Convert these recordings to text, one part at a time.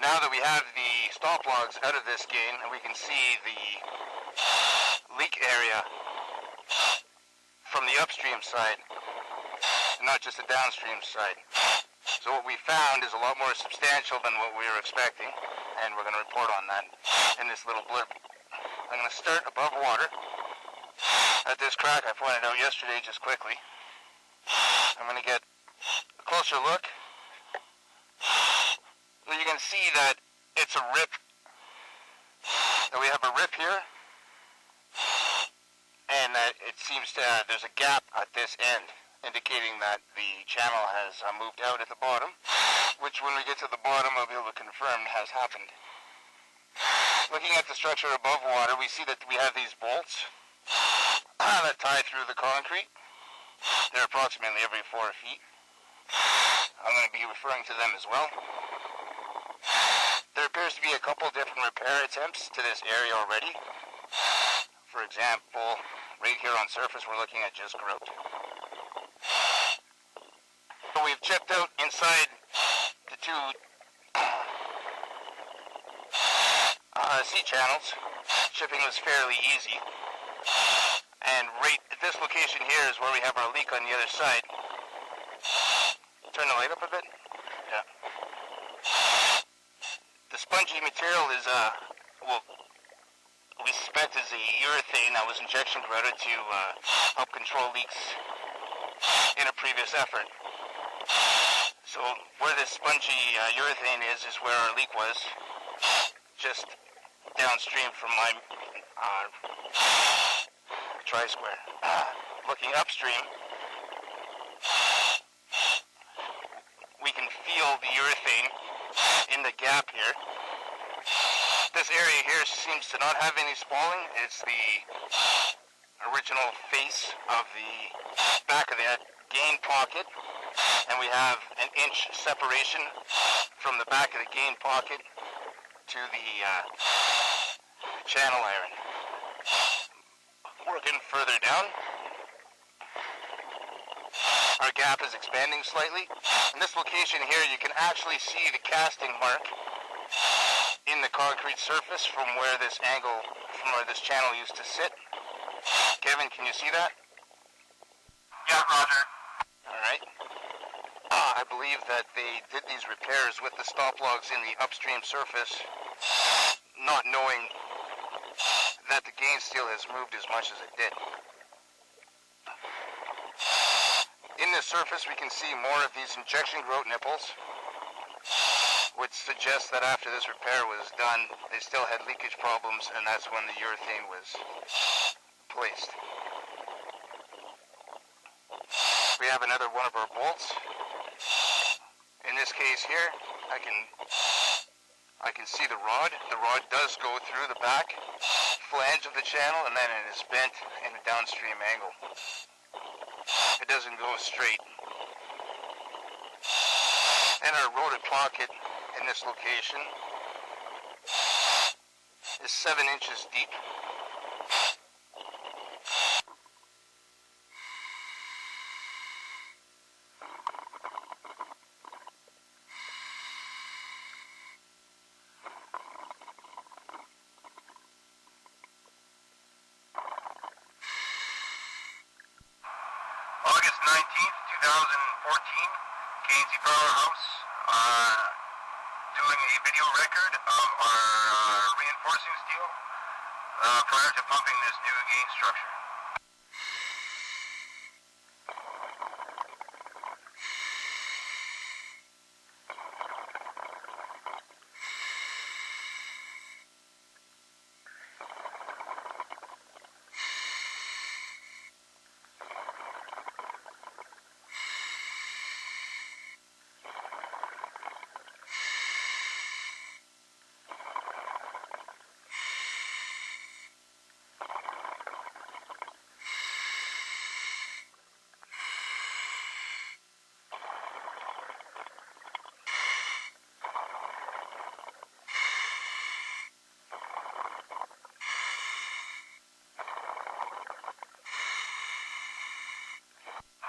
Now that we have the stop logs out of this gain, and we can see the leak area from the upstream side, not just the downstream side. So what we found is a lot more substantial than what we were expecting, and we're going to report on that in this little blip. I'm going to start above water at this crack I pointed out yesterday just quickly. I'm going to get a closer look. So you can see that it's a rip. That we have a rip here, and that it seems to there's a gap at this end, indicating that the channel has moved out at the bottom, which when we get to the bottom I'll be able to confirm has happened. Looking at the structure above water, we see that we have these bolts that tie through the concrete. They're approximately every 4 feet. I'm going to be referring to them as well. There appears to be a couple different repair attempts to this area already. For example, right here on surface we're looking at just grout. So we've checked out inside the two sea channels. Shipping was fairly easy. And right at this location here is where we have our leak on the other side. Turn the light up a bit. Yeah. The spongy material is, we suspect is a urethane that was injection grouted to help control leaks in a previous effort. So where this spongy urethane is where our leak was, just downstream from my tri-square. Looking upstream, we can feel the urethane in the gap here. This area here seems to not have any spalling. It's the original face of the back of the gain pocket, and we have an inch separation from the back of the gain pocket to the channel iron. Working further down, our gap is expanding slightly. In this location here, you can actually see the casting mark in the concrete surface from where this channel used to sit. Kevin, can you see that? Yeah, Roger. Alright. I believe that they did these repairs with the stop logs in the upstream surface, not knowing that the gain steel has moved as much as it did. In the surface we can see more of these injection grout nipples, which suggests that after this repair was done, they still had leakage problems, and that's when the urethane was placed. We have another one of our bolts. In this case here, I can see the rod. The rod does go through the back flange of the channel, and then it is bent in a downstream angle. It doesn't go straight. And our rotor pocket in this location is 7 inches deep. August 19th, 2014, KNC Powerhouse, doing a video record of our reinforcing steel prior to pumping this new gain structure.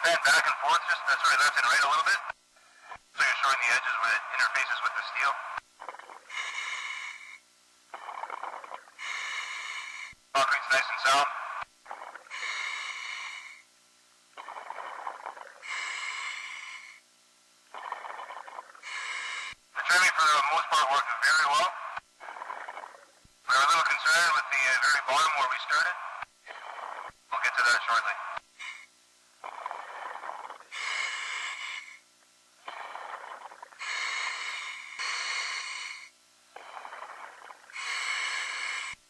Bend back and forth, just left and right a little bit, so you're showing the edges where it interfaces with the steel. Nice and sound. The trimming for the most part worked very well. We were a little concerned with the very bottom where we started. We'll get to that shortly.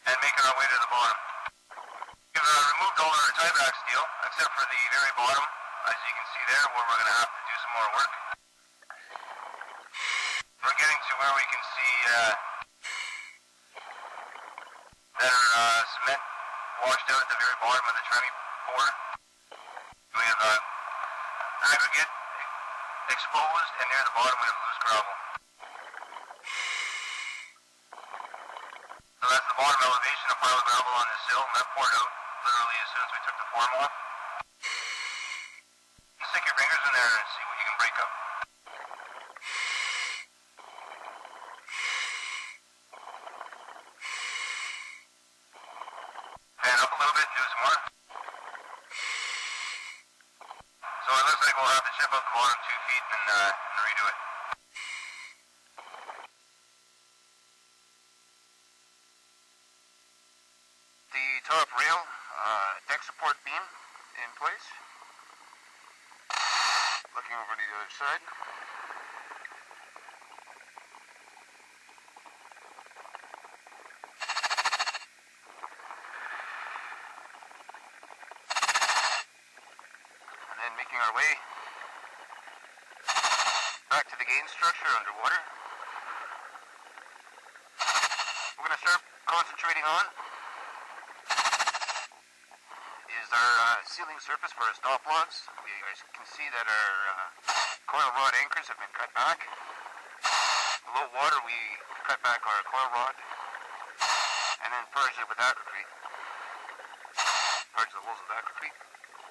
And making our way to the bottom. We've removed all our tieback steel, except for the very bottom, as you can see there, where we're going to have to do some more work. We're getting to where we can see that our cement washed out at the very bottom of the tremmy pour. We have aggregate exposed, and near the bottom we have loose gravel. So that's the bottom elevation, a pile of gravel on the sill, and that poured out literally as soon as we took the form off. You stick your fingers in there and see what you can break up. Fan up a little bit and do some more. So it looks like we'll have to chip up the bottom 2 feet and redo it. The top rail, deck support beam in place. Looking over to the other side. And then making our way back to the gain structure underwater. We're going to start concentrating on is our sealing surface for our stop logs. You guys can see that our coil rod anchors have been cut back. Below water we cut back our coil rod and then purged it with aquacrete. Purge the holes with aquacrete.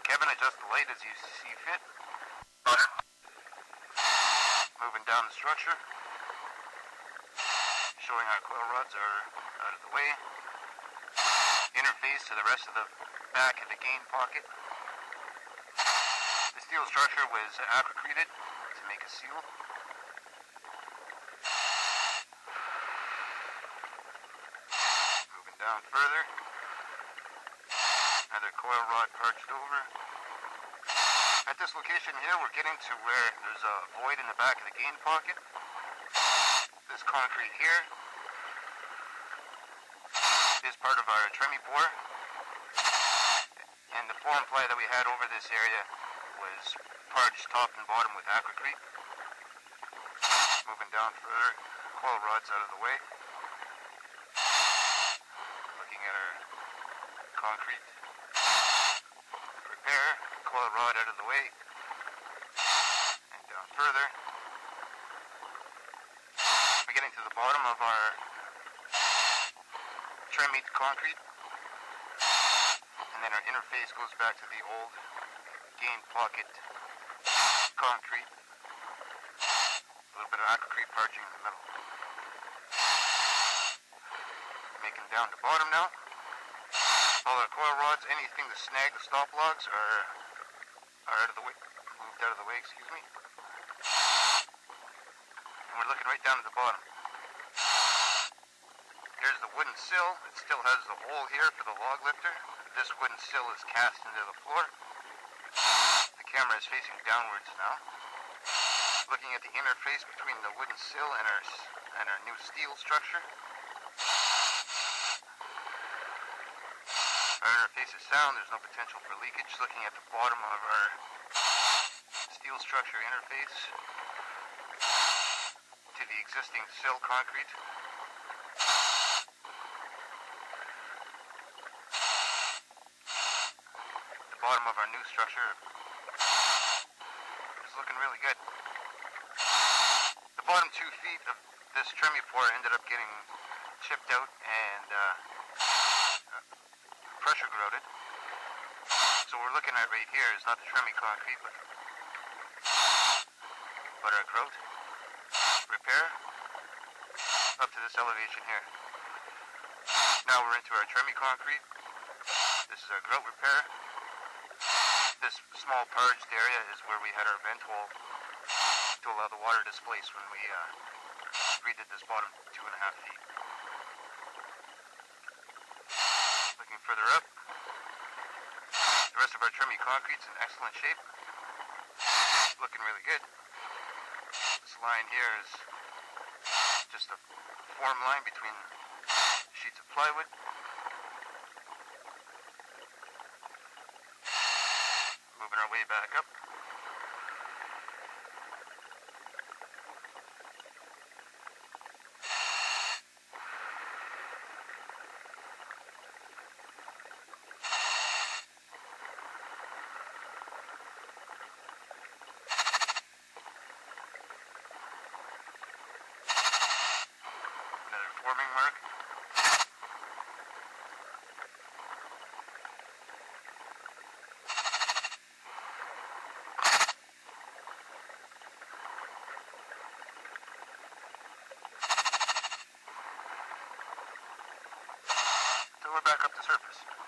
Kevin, adjust the light as you see fit. Moving down the structure. Showing our coil rods are out of the way. Interface to the rest of the back of the gain pocket. The steel structure was aquacreted to make a seal. Moving down further. Another coil rod purged over. At this location here, we're getting to where there's a void in the back of the gain pocket. This concrete here is part of our tremmy bore. And the form ply that we had over this area was purged top and bottom with aquacrete. Moving down further, coil rods out of the way. Looking at our concrete repair, coil rod out of the way. And down further. We're getting to the bottom of our tremmied concrete. And then our interface goes back to the old gain pocket concrete. A little bit of aquacrete purging in the middle. Making down to bottom now. All our coil rods, anything to snag the stop logs are out of the way, moved out of the way, excuse me. And we're looking right down at the bottom. Here's the wooden sill. It still has the hole here for the log lifter. This wooden sill is cast into the floor. The camera is facing downwards now. Looking at the interface between the wooden sill and our new steel structure. Our interface is sound. There's no potential for leakage. Looking at the bottom of our steel structure interface to the existing sill concrete. Bottom of our new structure is looking really good. The bottom 2 feet of this tremmy pour ended up getting chipped out and pressure grouted. So we're looking at right here is not the tremmy concrete, but our grout repair up to this elevation here. Now we're into our tremmy concrete. This is our grout repair. This small purged area is where we had our vent hole to allow the water to displace when we redid this bottom 2.5 feet. Looking further up, the rest of our trimmy concrete's in excellent shape. Looking really good. This line here is just a form line between sheets of plywood. Moving our way back up. Another forming mark. So we're back up to surface.